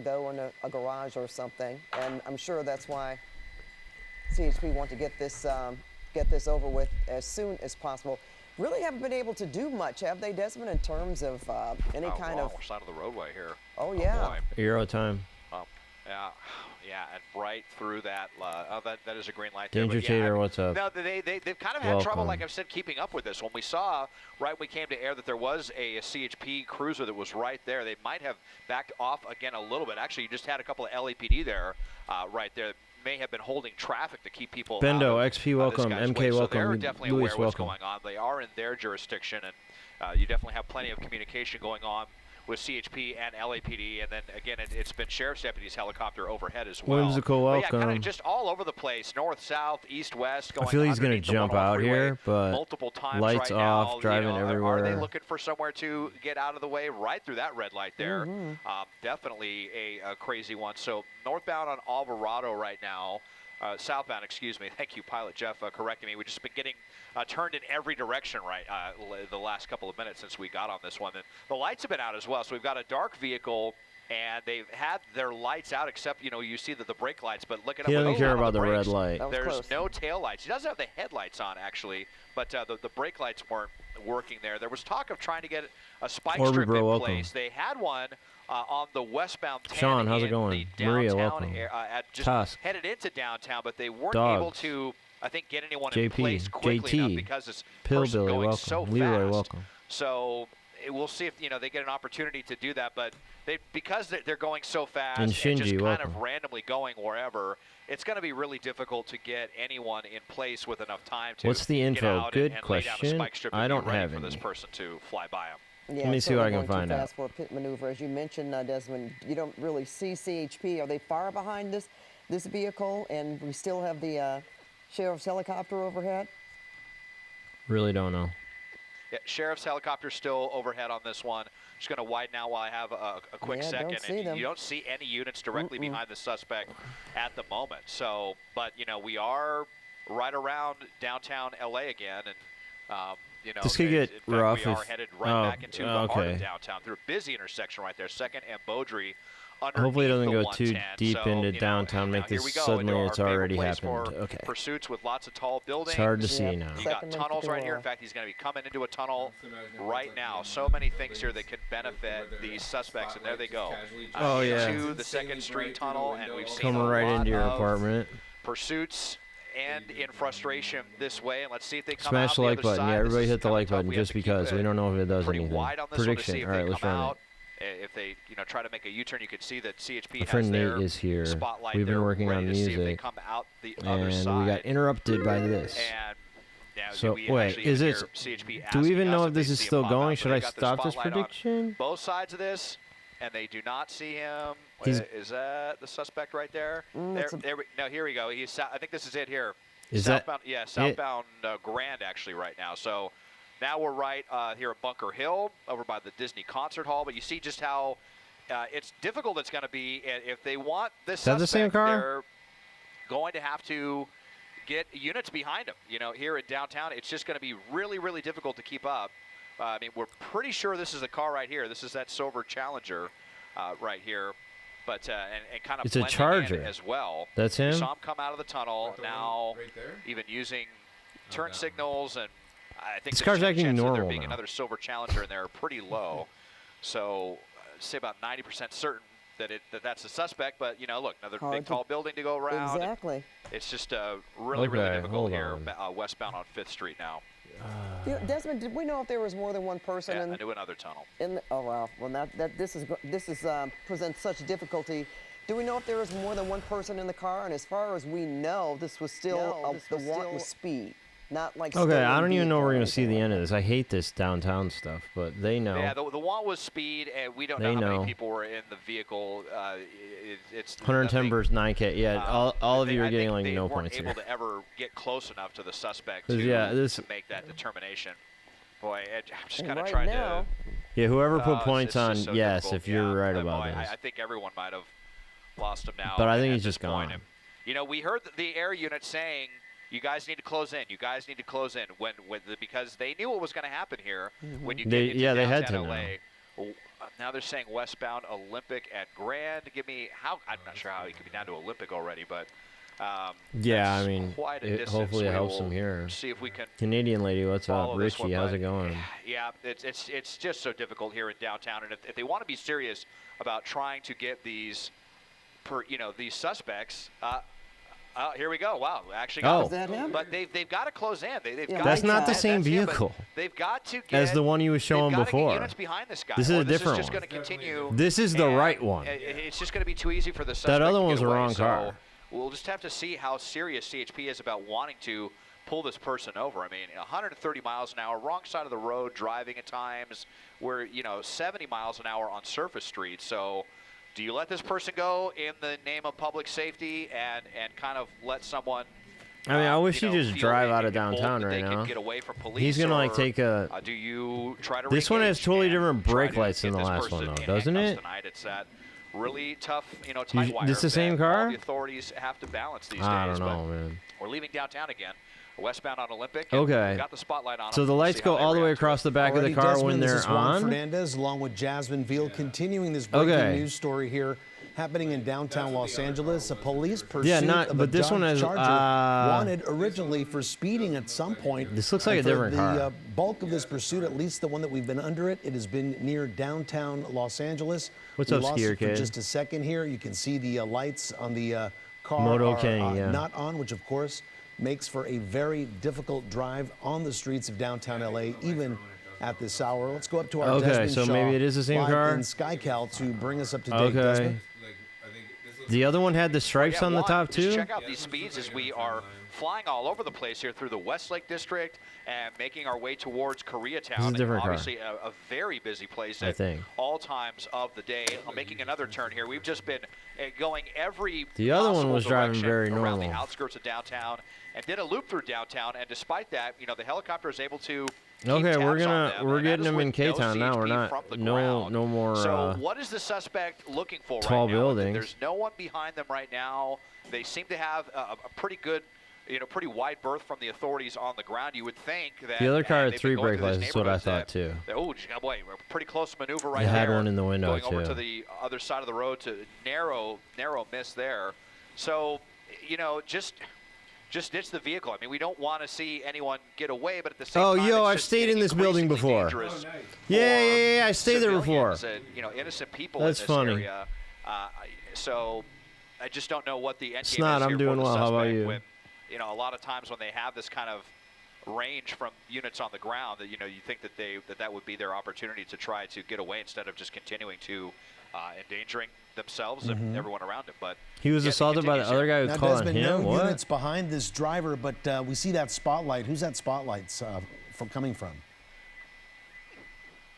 though, in a garage or something. And I'm sure that's why CHP want to get this over with as soon as possible. Really haven't been able to do much, have they, Desmond, in terms of any kind of... side of the roadway here. Oh, yeah. Euro time. Yeah, and right through that. That is a green light. Danger Tater, what's up? No, they've kind of had trouble, like I've said, keeping up with this. When we saw right when we came to air that there was a CHP cruiser that was right there, they might have backed off again a little bit. Actually, you just had a couple of LAPD there, right there. May have been holding traffic to keep people Bendo, out of, XP welcome, MK way. welcome, so they're definitely Luis aware of what's welcome. going on. They are in their jurisdiction, and you definitely have plenty of communication going on with CHP and LAPD, and then again, it's been Sheriff's Deputy's helicopter overhead as well. Whimsical but welcome. yeah, kind of just all over the place, north, south, east, west. Going I feel he's going to underneath the jump 101 out freeway here, but multiple times lights right off, now. driving everywhere. Are they looking for somewhere to get out of the way? Right through that red light there. Definitely a crazy one. So northbound on Alvarado right now. Southbound, excuse me. Thank you, Pilot Jeff, correcting me. We've just been getting turned in every direction the last couple of minutes since we got on this one. And the lights have been out as well. So we've got a dark vehicle, and they've had their lights out, except, you see the brake lights. But look at he doesn't care about the red light. There's no tail lights. He doesn't have the headlights on, actually, but the brake lights weren't working there. There was talk of trying to get a spike strip in place. They had one on the westbound 10 Sean, how's it going? Maria, welcome. Just headed into downtown, but they weren't able to, I think, get anyone in JP, place quickly enough because this person going welcome. so Leroy, fast. welcome. So we'll see if they get an opportunity to do that, but because they're going so fast and Shinji, just kind welcome. of randomly going wherever, it's going to be really difficult to get anyone in place with enough time to What's the get info? out Good and question. lay down a spike strip I don't ready have for any. this person to fly by them. Yeah, let me see what I can going find too out. fast for a pit maneuver. As you mentioned, Desmond, you don't really see CHP. Are they far behind this vehicle, and we still have the sheriff's helicopter overhead? Really don't know. Yeah, sheriff's helicopter still overhead on this one. Just going to widen out while I have a quick second. Don't see and them. you don't see any units directly behind the suspect at the moment. So, but we are right around downtown LA again, and this could get in fact, rough we if are headed right back into the heart of downtown through a busy intersection right there. Second and Beaudry. Hopefully it doesn't go too 110. deep so, into downtown, make here this we go, suddenly into it's our favorite already place happened. for Okay. Pursuits with lots of tall buildings. It's hard to see now. You got tunnels right here. In fact, he's going to be coming into a tunnel right now. So many things here that can benefit these suspects, and there they go. Oh, yeah. Into the 2nd Street tunnel, and we've seen Coming a right lot into your of apartment. pursuits and in frustration this way, and let's see if they come Smash out the like button. side. Yeah, everybody This hit is the kinda like tough. button We have just to keep because we don't know if it does pretty anything. wide on this one to see Prediction. if All they right, let's come run out. it. If they try to make a U-turn, you can see that CHP My friend has their Nate is here. spotlight We've been there working ready on to see if they music, come out the other and side. we got interrupted by this. And now So we wait, actually is hear this? CHP Do we even asking know us if this they is see him still pop going? out, so Should they I got their stop this spotlight on prediction? both sides of this, and they do not see him. He's- Is that the suspect right there? No, here we go. I think this is it here. Is southbound, that yeah, southbound Grand actually right now. So now we're right here at Bunker Hill over by the Disney Concert Hall. But you see just how it's difficult it's going to be if they want this Is that the same car? They're going to have to get units behind them. Here in downtown, it's just going to be really, really difficult to keep up. I mean, we're pretty sure this is the car right here. This is that silver Challenger right here. But and kind of It's a blending Charger in as well. That's him? We saw him come out of the tunnel. Like the now one right there? even using turn signals, and I think This the car's acting chances of there normal being now. another silver Challenger in there are pretty low. So say about 90% certain that that's the suspect. But look, another big tall building to go around. Exactly. It's just really, really Okay, difficult hold here on. westbound on 5th Street now. Desmond, did we know if there was more than one person Yeah, into another tunnel. oh wow, well this presents such difficulty. Do we know if there was more than one person in the car? And as far as we know, this was still the want was speed, not like. Okay, I don't even know we're we're gonna see the end of this. I hate this downtown stuff, but they know. Yeah, the one was speed, and we don't They know how know. many people were in the vehicle. It's 110 versus 9K. Yeah, all of you are I getting think like they no weren't points here. able to ever get close enough to the suspect 'Cause, to, yeah, this- to make that determination. Boy, I'm just And kind of right trying now- to. Yeah, whoever put It's points on, just so yes, difficult. if you're Yeah, right but about boy, this. I think everyone might have lost him now. But I think at he's this just gone. point. And, we heard the air unit saying, "You guys need to close in. You guys need to close in." Because they knew what was going to happen here when you They- get into yeah, they had downtown to LA. Now they're saying westbound Olympic at Grand. Give me how? I'm not sure how he could be down to Olympic already, but Yeah, that's I mean, quite a distance. hopefully it We helps will him here. See if we can. Canadian lady, what's up? follow this Richie, one, how's but it going? Yeah, it's just so difficult here in downtown, and if they want to be serious about trying to get these, these suspects. Here we go. Wow, actually got Oh. Is that him? But they've got to close in. They've Yeah, got That's to- not the that's same him, but vehicle They've got to get as the one you was showing they've got to get before. units behind this guy. This is or a different This is just one. going to continue. This is the and right one. It's just going to be too easy for the suspect That other to one's get the away. wrong So car. we'll just have to see how serious CHP is about wanting to pull this person over. I mean, 130 miles an hour, wrong side of the road, driving at times. We're 70 miles an hour on surface streets. So do you let this person go in the name of public safety and kind of let someone? I mean, I wish you he'd know, just feel drive out of emboldened downtown that right they can now. get away from police, He's gonna like or, take a. do you try to? This one has re-engage totally and different try brake to lights than get the this last one, person though, in doesn't handcuffs it? Tonight. It's that really tough, tight wire. This the same that all car? the authorities have to balance these I days. don't know, but man. we're leaving downtown again. Westbound on Olympic. And Okay. we've got the spotlight on. So them. the We'll lights see go how they all the way react to across it. the back of the Alrighty, car Desmond, when this they're is Juan on. Fernandez, along with Jasmine Veal, continuing this breaking Okay. news story here, happening in downtown Los Angeles. A police pursuit Yeah, not- of but a this one Dodge has, Charger uh, wanted originally for speeding at some point. This looks like And a for different car. The bulk of this pursuit, at least the one that we've been under it, has been near downtown Los Angeles. What's we up, lost Skier it for Kid? just a second here. You can see the lights on the car Moto are Kenny, yeah. not on, which of course makes for a very difficult drive on the streets of downtown LA, even at this hour. Let's go up to our Okay, Desmond so Shaw maybe it is the same live car? in SkyCal to bring us up to date. Okay. Desmond? The other one had the stripes Yeah, on the Juan, top just too. Check out these speeds as we are flying all over the place here through the Westlake District and making our way towards Koreatown. This is a different car. Obviously, a very busy place I at think. all times of the day. I'm making another turn here. We've just been going every The other one possible was driving direction very around the normal. outskirts of downtown and did a loop through downtown. And despite that, the helicopter is able to keep Okay, we're tabs on gonna them, we're and that getting is them in with no K-Town now. We're CHP not from the no ground. more. So what is the suspect looking for tall right now? buildings. There's no one behind them right now. They seem to have a pretty good, pretty wide berth from the authorities on the ground. You would think that The other car and had they've 3 been going brake through these lights. That's what I neighborhoods thought too. Oh, boy, we're pretty close to maneuver right It there. had one in the window, going over too. to the other side of the road to narrow miss there. So, just ditch the vehicle. I mean, we don't want to see anyone get away, but at the same Oh, time, yo, it's I've just stayed in this building increasingly before. dangerous Yeah, for I stayed there before. civilians and, innocent people That's in this funny. area. So I just don't know what the end game Snot, is I'm here doing for the well. How about suspect you? When, a lot of times when they have this kind of range from units on the ground, that you think that would be their opportunity to try to get away instead of just continuing to endangering themselves and everyone around them. But He was yet it assaulted by the continues other here. guy Now, who called on Desmond, him. no What? units behind this driver, but we see that spotlight. Who's that spotlight coming from?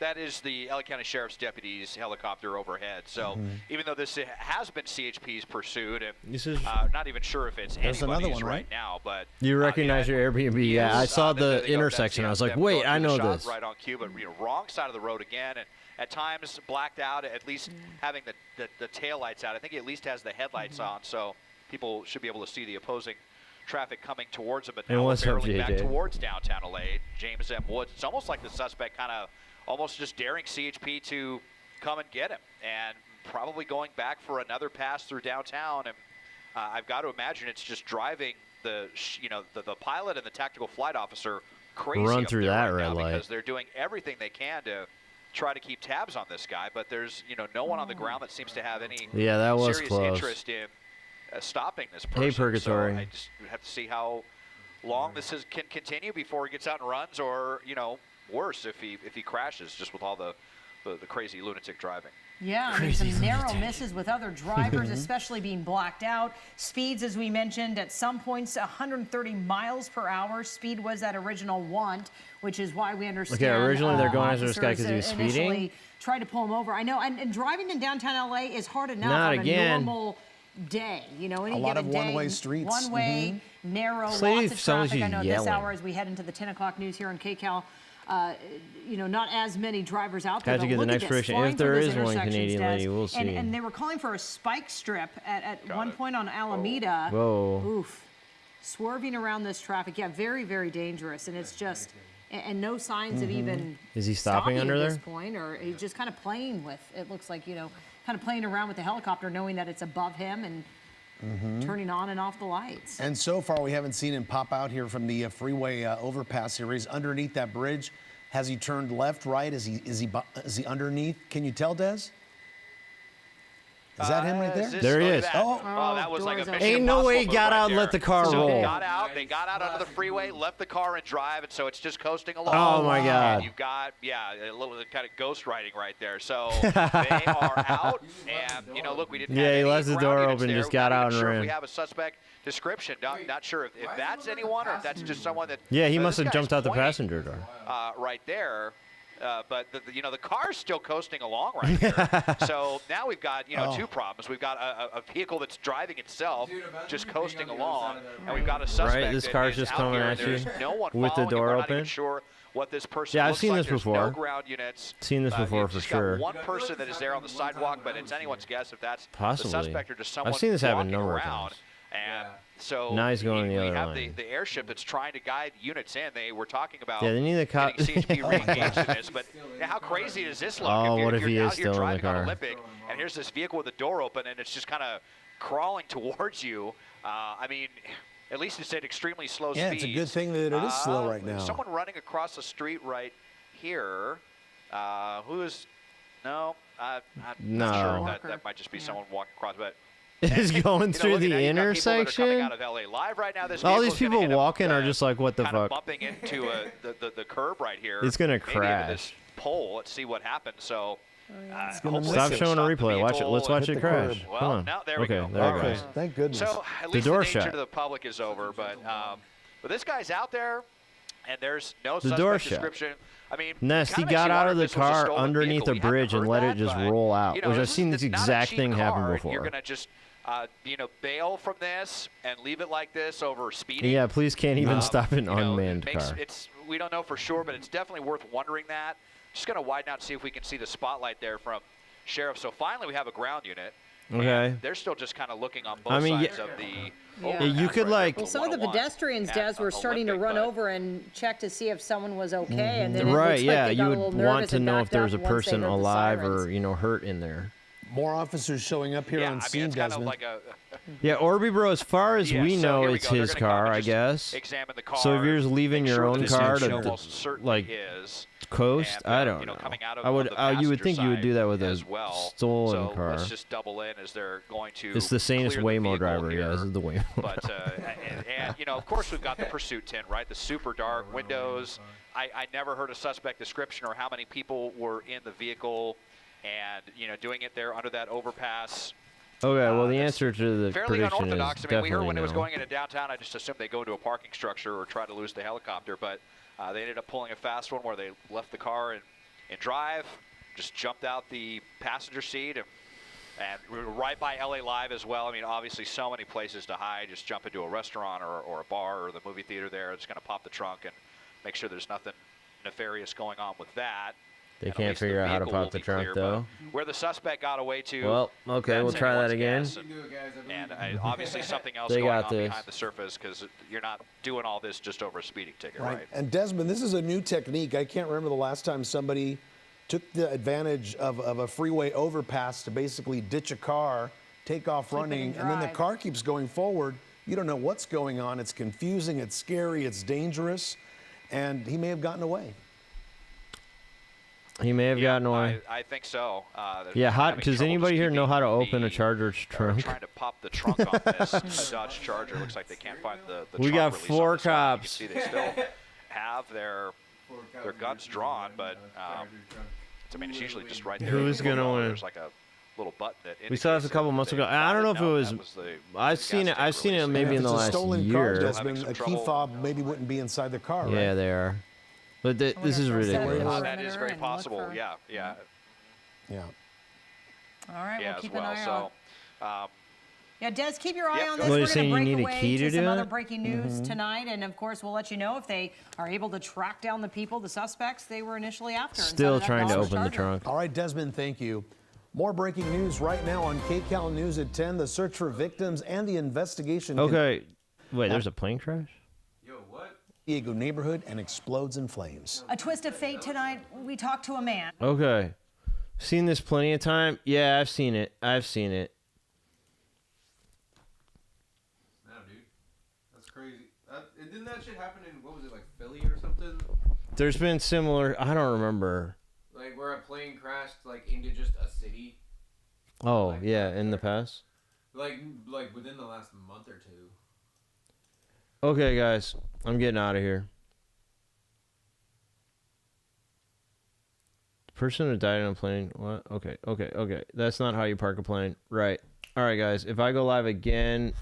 That is the LA County Sheriff's deputies helicopter overhead. So even though this has been CHP's pursuit, and This is- not even sure if it's There's another anybody's one, right right? now, but You recognize your Airbnb? Yeah, I saw the there they go. intersection. I That's, was like, them wait, going I through the know shot this. Right on cue, but wrong side of the road again, and at times blacked out. At least having the tail lights out. I think he at least has the headlights on, so people should be able to see the opposing traffic coming towards him. But And now we're what's up, barreling back JJ? towards downtown LA. James M. Woods. It's almost like the suspect kind of almost just daring CHP to come and get him, and probably going back for another pass through downtown. And I've got to imagine it's just driving the pilot and the tactical flight officer crazy Run up through there that right red now light. because they're doing everything they can to try to keep tabs on this guy. But there's no one on the ground that seems to have any Yeah, that was serious close. interest in stopping this person. Hey, Purgatory. So I just have to see how long this can continue before he gets out and runs, or worse if he crashes just with all the crazy lunatic driving. Yeah, I mean, some narrow misses with other drivers, especially being blacked out. Speeds, as we mentioned, at some points 130 miles per hour. Speed was that original want, which is why we understand. Okay, originally they're going after this guy 'cause he was officers initially speeding? tried to pull him over. I know, and driving in downtown LA is hard enough Not on again. a normal day. Any A lot given of day, one-way streets. One way, narrow, This lady lots of sounds like traffic. I she's know at this yelling. hour as we head into the 10 o'clock news here in KCAL. Not as many drivers out there. Had to but get the look at next this, prediction. flying If there through those is one intersections, Canadian Des. lady, we'll see. And they were calling for a spike strip at one point on Alameda. Whoa. Oof. Swerving around this traffic. Yeah, very, very dangerous. And it's just and no signs of even Is he stopping under at there? this point, or he's just kind of playing with. It looks like, you know, kind of playing around with the helicopter, knowing that it's above him and turning on and off the lights. And so far, we haven't seen him pop out here from the freeway overpass here. He's underneath that bridge. Has he turned left, right? Is he underneath? Can you tell, Des? Is that him right there? There he look at is. that. Oh. That was like a Doors Mission open. Ain't no way he Impossible got move out and right let the there. car So roll. They got out onto the freeway, left the car and drive, and so it's just coasting along. Oh, my God. And you've got, a little kind of ghost riding right there. So they are out, and look, we didn't. Yeah, have he any left the ground door units open, there. just We're got not out even and sure if ran. we have a suspect description. Not sure if that's anyone or if that's just someone that. Yeah, he must this have guy's jumped out the pointing, passenger door. right there. But the car's still coasting along right here. So now we've got two problems. We've got a vehicle that's driving itself, just coasting along, and we've got a suspect. Right, this that car's is just out coming here, at and there's you no one with the following him. door We're not even open. sure what this person. Yeah, I've looks seen like. this There's before. No ground units. Seen this before You've for just sure. got one person that is there on the sidewalk, but it's anyone's guess if that's Possibly. the suspect or just someone I've seen this happen a walking number of around. times. And so Now he's going the we other have line. the airship that's trying to guide units in. They were talking about Yeah, they need the cop. getting CHP re-engaged in this, but how crazy does this look? Oh, if what if you're he is out here still in the driving on car? Olympic, and here's this vehicle with the door open, and it's just kind of crawling towards you. I mean, at least it's at extremely slow Yeah, speeds. it's a good thing that it is slow right now. Someone running across the street right here. Who is? No, I'm No. not sure. Walker. That might just be someone walking across, but. Is going through look at the that, you've got people that are coming intersection. out of LA Live right now. This All these vehicle's gonna people end up, walking are just like, what the kind of fuck? bumping into the curb right here. It's gonna maybe into crash. this pole. Let's see what happens. So. gonna hopefully miss Stop it. showing a stop the replay. Watch it. vehicle Let's watch Hit it the curb. crash. Well, Come on. now there we Okay, go. there it Okay, goes. thank goodness. So at least door the danger shut. to the public is over, but this guy's out there, and there's no The suspect door shut. description. I mean, Nest, kinda he makes got you out wonder of if the this was a car stolen underneath vehicle. a We haven't bridge and heard let that, it just but, roll out, which I've this seen is this not a exact cheap thing happen car. before. You're gonna just bail from this and leave it like this over speeding. Yeah, please can't even stop an You know, unmanned it makes, car. we don't know for sure, but it's definitely worth wondering that. Just gonna widen out and see if we can see the spotlight there from Sheriff. So finally, we have a ground unit. Okay. And they're still just kind of looking on both I mean, sides of the. Yeah, overpass you could, right like- there Well, for some of the 101 pedestrians, at Des, were starting to Olympic, run but- over and check to see if someone was okay, and then it Right, looks like yeah, they you got a would little want nervous to and know if backed there up was a once they person heard the alive sirens. or, hurt in there. More officers showing up here Yeah, on I mean, scene, it's kind of Desmond. like a. Yeah, Orby Bro, as far as Yeah, we so know, here we it's go. They're his gonna come car, and I just guess. Examine the car. So if you're just leaving make your sure own that car it to, almost certainly like, is. Coast? And, I don't you know, know. coming out of I would. on the You would think you would passenger do that with side a as well. stolen so car. let's just double in as they're going to. It's the sanest clear the Waymo vehicle driver. here. Yeah, this is the Waymo. But and you know, of course, we've got the pursuit tint, right? The super dark windows. I never heard a suspect description or how many people were in the vehicle, and doing it there under that overpass. Okay, well, the that's answer to the Fairly prediction is unorthodox. I mean, we heard definitely when it was no. going into downtown, I just assumed they go into a parking structure or try to lose the helicopter, but they ended up pulling a fast one where they left the car in drive, just jumped out the passenger seat, and we were right by LA Live as well. I mean, obviously so many places to hide. Just jump into a restaurant or a bar or the movie theater there. It's going to pop the trunk and make sure there's nothing nefarious going on with that. They And at can't least the figure out how to vehicle will pop the be trunk, clear, though. but where the suspect got away to. Well, okay, we'll that's try that anyone's again. guess. And obviously something else They going got on this. behind the surface, because you're not doing all this just over a speeding ticket, Right. right? And Desmond, this is a new technique. I can't remember the last time somebody took the advantage of a freeway overpass to basically ditch a car, take off running, and then the drive. car keeps going forward. You don't know what's going on. It's confusing, it's scary, it's dangerous, and he may have gotten away. He may have gotten away. I think so. Yeah, having does trouble anybody just here know keeping how to open a the- Charger's trunk? Trying to pop the trunk on this Dodge Charger. Looks like they can't find the We trunk got release 4 on this one. cops. You can see they still have their guns drawn, but I mean, it's usually just right there. Who's in the gonna window. win? There's like a little button that We saw this a indicates couple that months they ago. I don't know if found it it. was. That was the I've gas seen it. tank I've seen it release. maybe if in the it's a last stolen car, year. Desmond, some a key trouble. fob maybe wouldn't be inside the car, right? Yeah, they are. But this is wonder if they'll set ridiculous. it That is very and look possible. for- Yeah. Yeah. All right, Yeah, we'll as keep well. an eye So, out. Yeah, Des, keep your eye Yep, on go this. ahead. What, We're you're going saying to you break need a away key to to some do other it? breaking news tonight, and of course, we'll let you know if they are able to track down the people, the suspects they were initially after. inside Still of that trying to Dodge open the Charger. trunk. All right, Desmond, thank you. More breaking news right now on KCAL News at 10. The search for victims and the investigation. Okay. Wait, there's a plane crash? Yo, what? Diego neighborhood and explodes in flames. A twist of fate tonight. We talked to a man. Okay. Seen this plenty of time? Yeah, I've seen it. I've seen it. No, dude. That's crazy. Didn't that shit happen in, what was it, like Philly or something? There's been similar. I don't remember. Like where a plane crashed like into just a city? Oh, Like yeah, that in the there. past. Like within the last month or two. Okay, guys. I'm getting out of here. The person who died on a plane. What? Okay. That's not how you park a plane. Right. All right, guys. If I go live again,